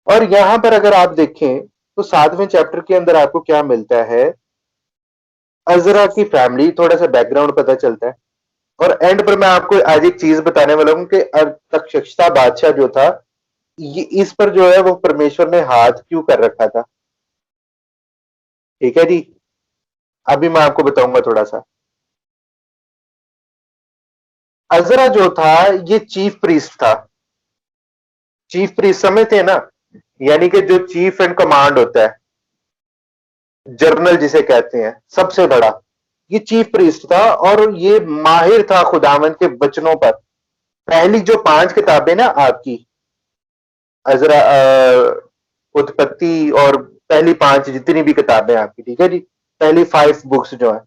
और यहां पर अगर आप देखें तो 7वें चैप्टर के अंदर आपको क्या मिलता है, अजरा की फैमिली, थोड़ा सा बैकग्राउंड पता चलता है। और एंड पर मैं आपको आज एक चीज बताने वाला हूं कि अरतक्षस्ता बादशाह जो था, ये इस पर जो है वो परमेश्वर ने हाथ क्यों कर रखा था। ठीक है जी, अभी मैं आपको बताऊंगा थोड़ा सा। अजरा जो था ये चीफ प्रीस्ट था। चीफ प्रीस्ट समझते हैं ना, यानी कि जो चीफ इन कमांड होता है, जर्नल जिसे कहते हैं, सबसे बड़ा, ये चीफ प्रीस्ट था। और ये माहिर था खुदावंद के वचनों पर। पहली जो 5 किताबें ना आपकी, अजरा, उत्पत्ति और पहली 5 जितनी भी किताबें आपकी, ठीक है जी, पहली 5 बुक्स जो है,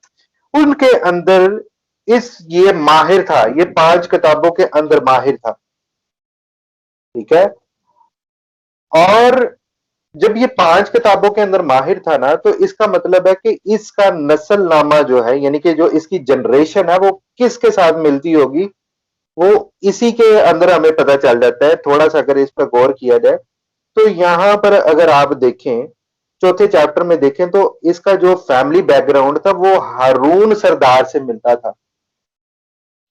उनके अंदर ये माहिर था, ये 5 किताबों के अंदर माहिर था। ठीक है, और जब ये 5 किताबों के अंदर माहिर था ना, तो इसका मतलब है कि इसका नस्लनामा जो है, यानी कि जो इसकी जनरेशन है, वो किसके साथ मिलती होगी, वो इसी के अंदर हमें पता चल जाता है। थोड़ा सा अगर इस पर गौर किया जाए तो यहां पर अगर आप देखें, चौथे चैप्टर में देखें, तो इसका जो फैमिली बैकग्राउंड था वो हारून सरदार से मिलता था।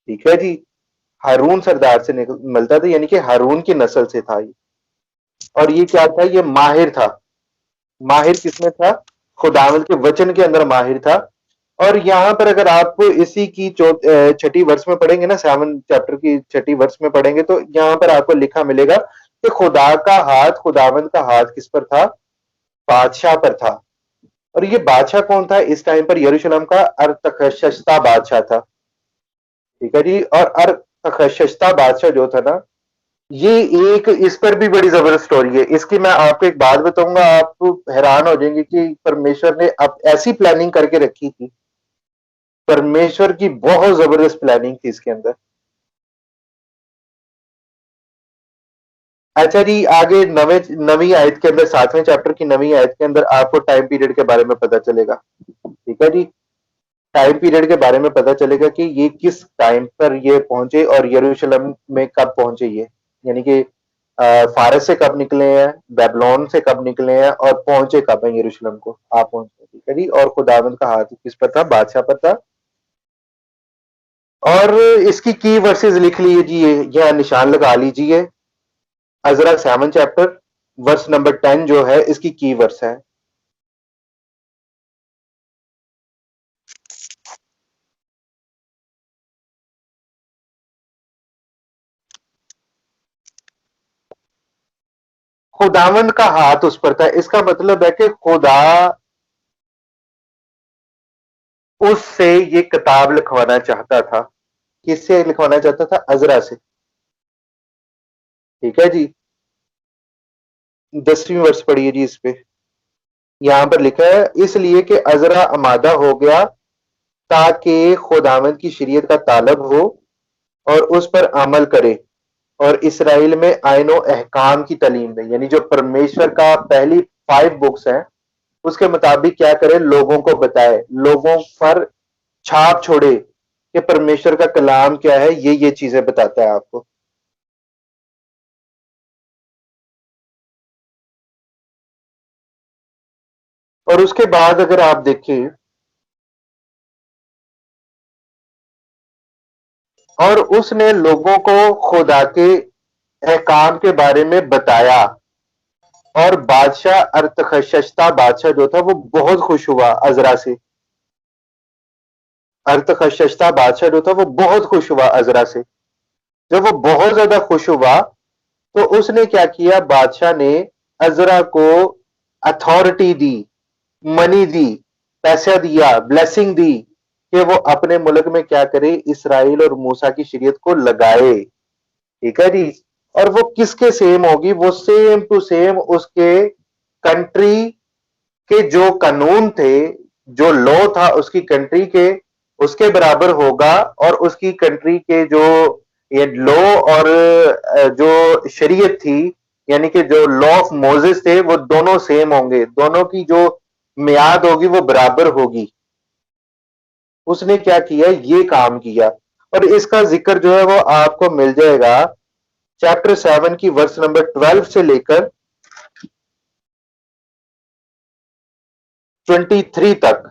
ठीक है जी, हारून सरदार से मिलता था, यानी कि हारून की नस्ल से था ये। और ये क्या था, ये माहिर था। माहिर किसमें था, खुदावंद के वचन के अंदर माहिर था। और यहां पर अगर आप इसी की 6ठी वर्ष में पढ़ेंगे ना, 7 चैप्टर की 6ठी वर्ष में पढ़ेंगे, तो यहां पर आपको लिखा मिलेगा कि खुदा का हाथ, खुदावंद का हाथ किस पर था, बादशाह पर था। और ये बादशाह कौन था इस टाइम पर, यरूशलेम का अरतखशस्ता बादशाह था। ठीक है जी, और अरतखशस्ता बादशाह जो था ना, ये एक, इस पर भी बड़ी जबरदस्त स्टोरी है इसकी। मैं आपको एक बात बताऊंगा, आप हैरान हो जाएंगे कि परमेश्वर ने अब ऐसी प्लानिंग करके रखी थी। परमेश्वर की बहुत जबरदस्त प्लानिंग थी इसके अंदर। अच्छा जी, आगे नवी आयत के अंदर, 7वें चैप्टर की 9वीं आयत के अंदर आपको टाइम पीरियड के बारे में पता चलेगा। ठीक है जी, टाइम पीरियड के बारे में पता चलेगा कि ये किस टाइम पर ये पहुंचे और यरूशलेम में कब पहुंचे ये, यानी कि फारस से कब निकले हैं, बेबीलोन से कब निकले हैं, और पहुंचे कब हैं यरूशलेम को, आप पहुंचे। ठीक है जी, और खुदावंद का हाथ किस पर था, बादशाह पर था। और इसकी की वर्सेस लिख लीजिए, यह निशान लगा लीजिए। अजरा 7 चैप्टर वर्स नंबर 10 जो है इसकी की वर्स है। खुदावंद का हाथ उस पर था, इसका मतलब है कि खुदा उससे ये किताब लिखवाना चाहता था। किससे लिखवाना चाहता था, अजरा से। ठीक है जी, 10वीं वर्ष पढ़िए जी इस पे। यहां पर लिखा है, इसलिए कि अजरा आमादा हो गया ताकि खुदावंद की शरीयत का तालब हो और उस पर अमल करे और इसराइल में आइनो अहकाम की तालीम दे, यानी जो परमेश्वर का पहली 5 बुक्स हैं उसके मुताबिक क्या करे, लोगों को बताए, लोगों पर छाप छोड़े कि परमेश्वर का कलाम क्या है, ये चीजें बताता है आपको। और उसके बाद अगर आप देखें, और उसने लोगों को खुदा के अहकाम के बारे में बताया। और बादशाह अरतखशस्ता बादशाह जो था वो बहुत खुश हुआ अजरा से। अरतखशस्ता बादशाह जो था वो बहुत खुश हुआ अजरा से। जब वो बहुत ज्यादा खुश हुआ तो उसने क्या किया, बादशाह ने अजरा को अथॉरिटी दी, मनी दी, पैसा दिया, ब्लेसिंग दी कि वो अपने मुल्क में क्या करे, इसराइल और मूसा की शरीयत को लगाए। ठीक है जी, और वो किसके सेम होगी, वो सेम टू सेम उसके कंट्री के जो कानून थे, जो लॉ था उसकी कंट्री के, उसके बराबर होगा। और उसकी कंट्री के जो ये लॉ और जो शरीयत थी, यानी कि जो लॉ ऑफ मोजेस थे, वो दोनों सेम होंगे। दोनों की जो मियाद होगी वो बराबर होगी, उसने क्या किया, ये काम किया। और इसका जिक्र जो है वो आपको मिल जाएगा चैप्टर 7 की वर्स नंबर 12 से लेकर 23 तक।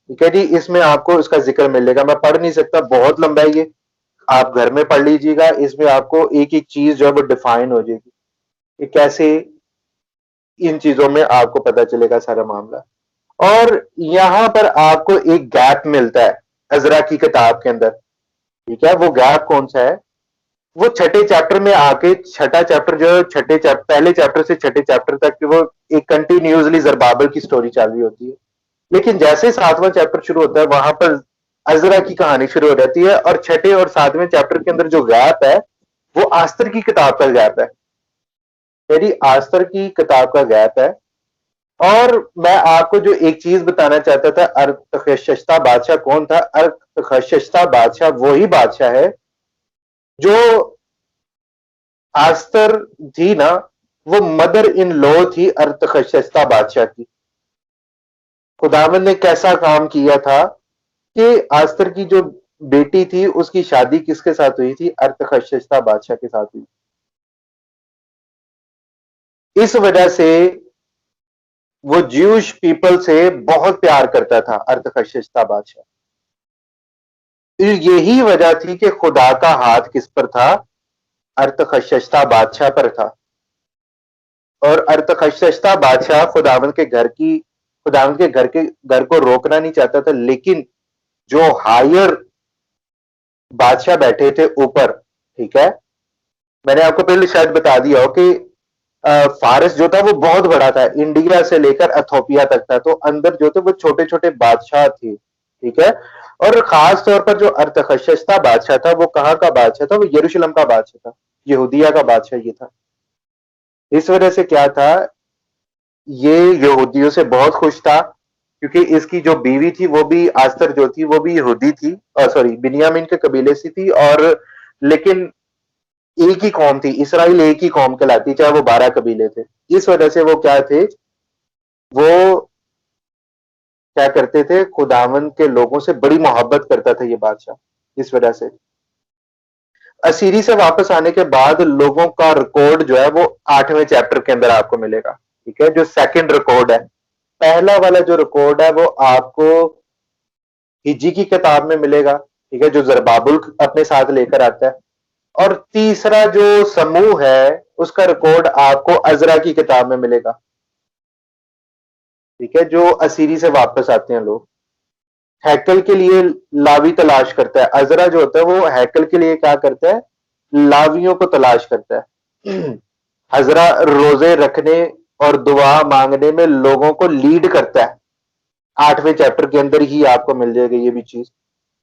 ठीक है जी, इसमें आपको इसका जिक्र मिलेगा। मैं पढ़ नहीं सकता, बहुत लंबा है ये, आप घर में पढ़ लीजिएगा। इसमें आपको एक एक चीज जो है वो डिफाइन हो जाएगी कि कैसे इन चीजों में आपको पता चलेगा सारा मामला। और यहां पर आपको एक गैप मिलता है अजरा की किताब के अंदर। ठीक है, वो गैप कौन सा है, वो छठे चैप्टर में आके, छठा चैप्टर जो है छठे चैप्टर, पहले चैप्टर से छठे चैप्टर तक की वो एक कंटिन्यूसली जरबाबल की स्टोरी चल रही होती है। लेकिन जैसे सातवां चैप्टर शुरू होता है वहां पर अजरा की कहानी शुरू हो जाती है, और छठे और सातवें चैप्टर के अंदर जो गैप है वो आस्तर की किताब का गैप है, यानी आस्तर की किताब का गैप है। और मैं आपको जो एक चीज बताना चाहता था, अर्थशस्ता बादशाह कौन था? अर्थशस्ता बादशाह वही बादशाह है जो आस्तर थी ना, वो मदर इन लॉ थी अर्थशस्ता बादशाह की। खुदावन ने कैसा काम किया था कि आस्तर की जो बेटी थी उसकी शादी किसके साथ हुई थी? अर्थशस्ता बादशाह के साथ हुई। इस वजह से वो ज्यूश पीपल से बहुत प्यार करता था अर्थशस्ता बादशाह। यही वजह थी कि खुदा का हाथ किस पर था? अर्थशस्ता बादशाह पर था। और अर्थशस्ता बादशाह खुदावन के घर को रोकना नहीं चाहता था, लेकिन जो हायर बादशाह बैठे थे ऊपर, ठीक है, मैंने आपको पहले शायद बता दिया हो कि फारस जो था वो बहुत बड़ा था, इंडिया से लेकर एथोपिया तक था, तो अंदर जो थे वो छोटे छोटे बादशाह थे। ठीक है, और खास तौर पर जो अर्थशस्ता बादशाह था वो कहाँ का बादशाह था? वो यरूशलेम का बादशाह था, यहूदिया का बादशाह ये था। इस वजह से क्या था, ये यहूदियों से बहुत खुश था, क्योंकि इसकी जो बीवी थी वो भी आस्तर जो थी वो भी यहूदी थी, सॉरी बिन्यामीन के कबीले से थी, और लेकिन एक ही कौम थी, इसराइल एक ही कौम कहलाती, चाहे वो 12 कबीले थे। इस वजह से वो क्या थे, वो क्या करते थे, खुदावन के लोगों से बड़ी मोहब्बत करता था ये बादशाह। इस वजह से असीरी से वापस आने के बाद लोगों का रिकॉर्ड जो है वो 8वें चैप्टर के अंदर आपको मिलेगा। ठीक है, जो सेकंड रिकॉर्ड है, पहला वाला जो रिकॉर्ड है वो आपको हिज्जी की किताब में मिलेगा। ठीक है, जो जरबाबुल अपने साथ लेकर आता है। और तीसरा जो समूह है उसका रिकॉर्ड आपको अजरा की किताब में मिलेगा। ठीक है, जो असीरी से वापस आते हैं लोग, हैकल के लिए लावी तलाश करता है। अजरा जो होता है वो हैकल के लिए क्या करता है, लावियों को तलाश करता है। अजरा रोजे रखने और दुआ मांगने में लोगों को लीड करता है। 8वें चैप्टर के अंदर ही आपको मिल जाएगा ये भी चीज,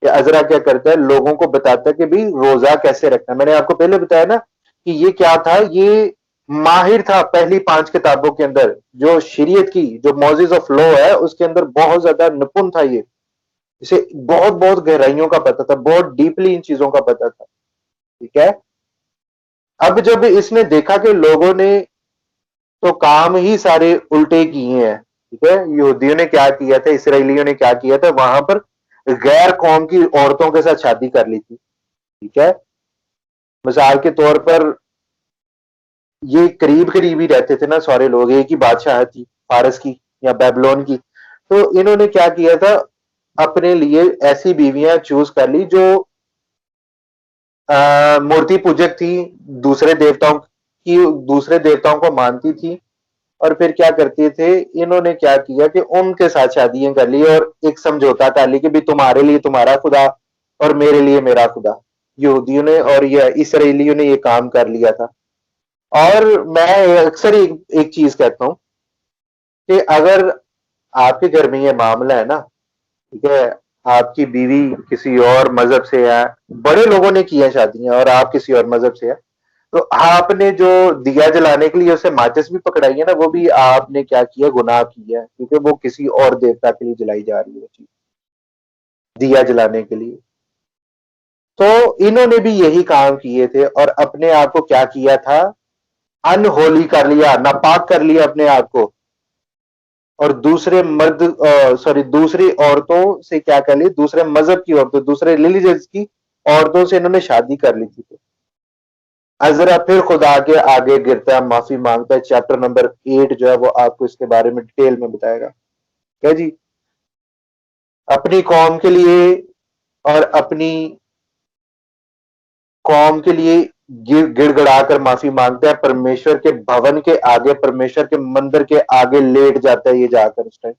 कि अजरा क्या करता है, लोगों को बताता है कि भाई रोजा कैसे रखना है। मैंने आपको पहले बताया ना कि ये क्या था, ये माहिर था पहली 5 किताबों के अंदर, जो शरीयत की, जो मोजेस ऑफ लॉ है उसके अंदर बहुत ज्यादा निपुण था ये। इसे बहुत बहुत गहराइयों का पता था, बहुत डीपली इन चीजों का पता था। ठीक है, अब जब इसने देखा कि लोगों ने तो काम ही सारे उल्टे किए हैं, ठीक है, यहूदियों ने क्या किया था, इसराइलियों ने क्या किया था, वहां पर गैर कौम की औरतों के साथ शादी कर ली थी। ठीक है, मिसाल के तौर पर ये करीब करीब ही रहते थे ना सारे लोग, एक ही बादशाह थी फारस की या बेबीलोन की, तो इन्होंने क्या किया था, अपने लिए ऐसी बीवियां चूज कर ली जो मूर्ति पूजक थी, दूसरे देवताओं को मानती थी। और फिर क्या करते थे, इन्होंने क्या किया कि उनके साथ शादियां कर ली और एक समझौता कर ली कि भी तुम्हारे लिए तुम्हारा खुदा और मेरे लिए मेरा खुदा। यहूदियों ने और ये इसराइलियों ने ये काम कर लिया था। और मैं अक्सर एक चीज कहता हूं कि अगर आपके घर में ये मामला है ना, ठीक है, आपकी बीवी किसी और मजहब से है, बड़े लोगों ने की है शादियां और आप किसी और मजहब से है, तो आपने जो दिया जलाने के लिए उसे माचिस भी पकड़ाई है ना, वो भी आपने क्या किया, गुनाह किया है, क्योंकि वो किसी और देवता के लिए जलाई जा रही है चीज, दिया जलाने के लिए। तो इन्होंने भी यही काम किए थे और अपने आप को क्या किया था, अनहोली कर लिया, नापाक कर लिया अपने आप को। और दूसरे मर्द दूसरी औरतों से क्या कर ली, दूसरे मजहब की औरतों, दूसरे रिलीजियस की औरतों से इन्होंने शादी कर ली थी। अजरा फिर खुदा के आगे गिरता है, माफी मांगता है। चैप्टर नंबर 8 जो है वो आपको इसके बारे में डिटेल में बताएगा। क्या जी, अपनी कौम के लिए और अपनी कौम के लिए गिड़गिड़ाकर माफी मांगता है। परमेश्वर के भवन के आगे, परमेश्वर के मंदिर के आगे लेट जाता है ये जाकर उस टाइम।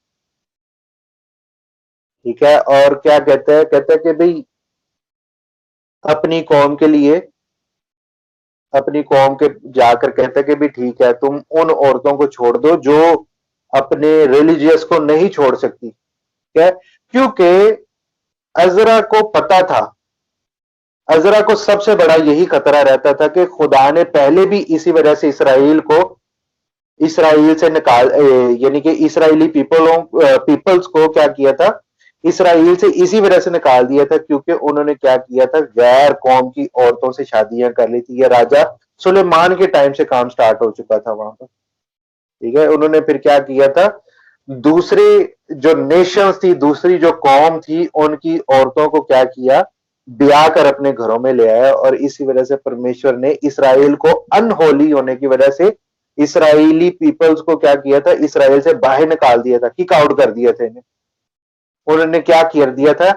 ठीक है, और क्या कहता है, कहता है कि भाई अपनी कौम के लिए, अपनी कौम के जाकर कहता है कि भी ठीक है, तुम उन औरतों को छोड़ दो जो अपने रिलीजियस को नहीं छोड़ सकती। क्या, क्योंकि अजरा को पता था, अजरा को सबसे बड़ा यही खतरा रहता था कि खुदा ने पहले भी इसी वजह से इसराइल को, इसराइल से निकाल, यानी कि इसराइली पीपल्स को क्या किया था, इसराइल से इसी वजह से निकाल दिया था क्योंकि उन्होंने क्या किया था, गैर कौम की औरतों से शादियां कर ली थी। यह राजा सुलेमान के टाइम से काम स्टार्ट हो चुका था वहां पर। ठीक है, उन्होंने फिर क्या किया था, दूसरे जो नेशंस थी, दूसरी जो कौम थी, उनकी औरतों को क्या किया, ब्याह कर अपने घरों में ले आया। और इसी वजह से परमेश्वर ने इसराइल को अनहोली होने की वजह से इसराइली पीपल्स को क्या किया था, इसराइल से बाहर निकाल दिया था, किक आउट कर दिया था इन्हें। उन्होंने क्या कर दिया था,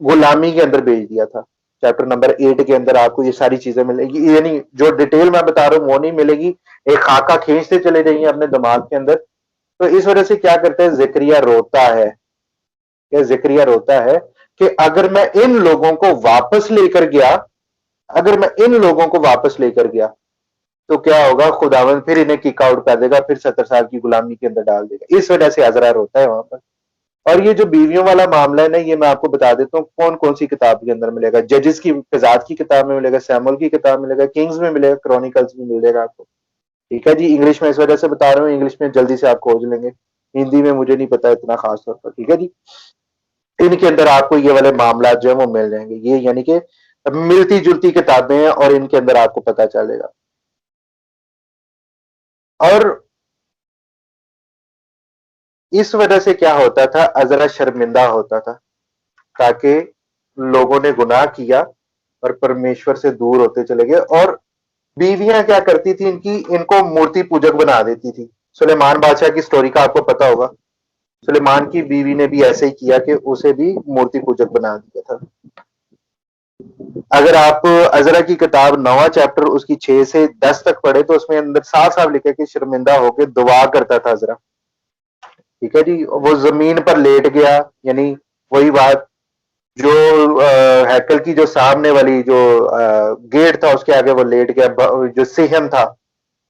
गुलामी के अंदर भेज दिया था। चैप्टर नंबर 8 के अंदर आपको ये सारी चीजें मिलेगी, यानी जो डिटेल मैं बता रहा हूं वो नहीं मिलेगी, एक खाका खींचते चले जाइए अपने दिमाग के अंदर। तो इस वजह से क्या करते हैं, जिक्रिया रोता है, या जिक्रिया रोता है कि अगर मैं इन लोगों को वापस लेकर गया, अगर मैं इन लोगों को वापस लेकर गया तो क्या होगा, खुदावंद फिर इन्हें किक आउट कर देगा, फिर 70 साल की गुलामी के अंदर डाल देगा। इस वजह से अजरा रोता है वहां पर। और ये जो बीवियों वाला मामला है ना, ये मैं आपको बता देता हूँ कौन कौन सी किताब के अंदर मिलेगा। जजेस की, फिजात की किताब में मिलेगा, सैमुअल की किताब में मिलेगा, किंग्स में मिलेगा, क्रॉनिकल्स में मिलेगा आपको। ठीक है जी, इंग्लिश में इस वजह से बता रहा हूँ, इंग्लिश में जल्दी से आप खोज लेंगे, हिंदी में मुझे नहीं पता इतना खास तौर पर। ठीक है जी, इनके अंदर आपको ये वाले मामला जो है वो मिल जाएंगे। ये यानी कि मिलती जुलती किताबें हैं और इनके अंदर आपको पता चलेगा। और इस वजह से क्या होता था, अजरा शर्मिंदा होता था ताकि लोगों ने गुनाह किया और परमेश्वर से दूर होते चले गए। और बीवियां क्या करती थी, इनकी, इनको मूर्ति पूजक बना देती थी। सुलेमान बादशाह की स्टोरी का आपको पता होगा, सुलेमान की बीवी ने भी ऐसे ही किया कि उसे भी मूर्ति पूजक बना दिया था। अगर आप अजरा की किताब 9वां चैप्टर उसकी 6 से 10 तक पढ़े तो उसमें अंदर साफ साफ लिखा कि शर्मिंदा होकर दुआ करता था अजरा। ठीक है जी, वो जमीन पर लेट गया, यानी वही बात जो हैकल की जो सामने वाली जो गेट था उसके आगे वो लेट गया, जो सेहम था।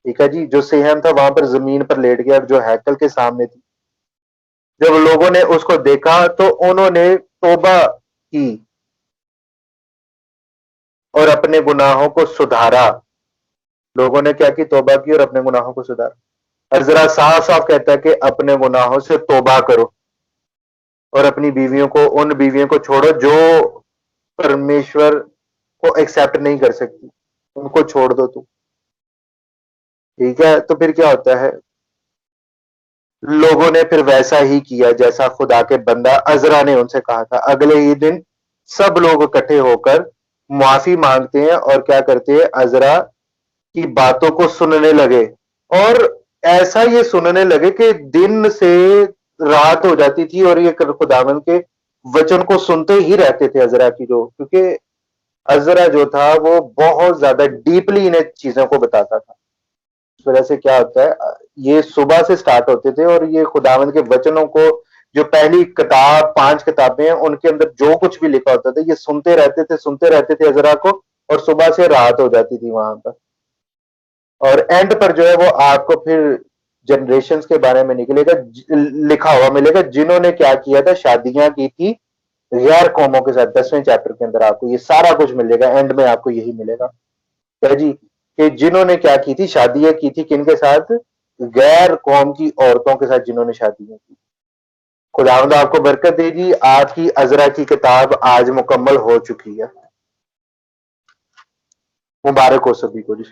ठीक है जी, जो सेहम था वहां पर जमीन पर लेट गया जो हैकल के सामने थी। जब लोगों ने उसको देखा तो उन्होंने तौबा की और अपने गुनाहों को सुधारा। लोगों ने क्या की, तौबा की और अपने गुनाहों को सुधारा। अजरा साफ साफ कहता है कि अपने गुनाहों से तौबा करो और अपनी बीवियों को, उन बीवियों को छोड़ो जो परमेश्वर को एक्सेप्ट नहीं कर सकती, उनको छोड़ दो तुम। ठीक है, तो फिर क्या होता है, लोगों ने फिर वैसा ही किया जैसा खुदा के बंदा अजरा ने उनसे कहा था। अगले ही दिन सब लोग इकट्ठे होकर माफी मांगते हैं और क्या करते हैं, अजरा की बातों को सुनने लगे। और ऐसा ये सुनने लगे कि दिन से रात हो जाती थी और ये खुदावन के वचन को सुनते ही रहते थे अजरा की, जो, क्योंकि अजरा जो था वो बहुत ज्यादा डीपली इन्हें चीजों को बताता था। इस वजह से क्या होता है, ये सुबह से स्टार्ट होते थे और ये खुदावंद के वचनों को, जो पहली किताब 5 किताबें हैं उनके अंदर जो कुछ भी लिखा होता था ये सुनते रहते थे अजरा को, और सुबह से रात हो जाती थी वहां पर। और एंड पर जो है वो आपको फिर जनरेशंस के बारे में निकलेगा, लिखा हुआ मिलेगा जिन्होंने क्या किया था, शादियां की थी गैर कौमों के साथ। 10वें चैप्टर के अंदर आपको ये सारा कुछ मिलेगा, एंड में आपको यही मिलेगा। क्या जी, कि जिन्होंने क्या की थी, शादियां की थी किनके साथ, गैर कौम की औरतों के साथ जिन्होंने शादियां की। खुदावंद आपको बरकत देगी। आपकी अजरा की किताब आज मुकम्मल हो चुकी है। मुबारक हो सभी को जी।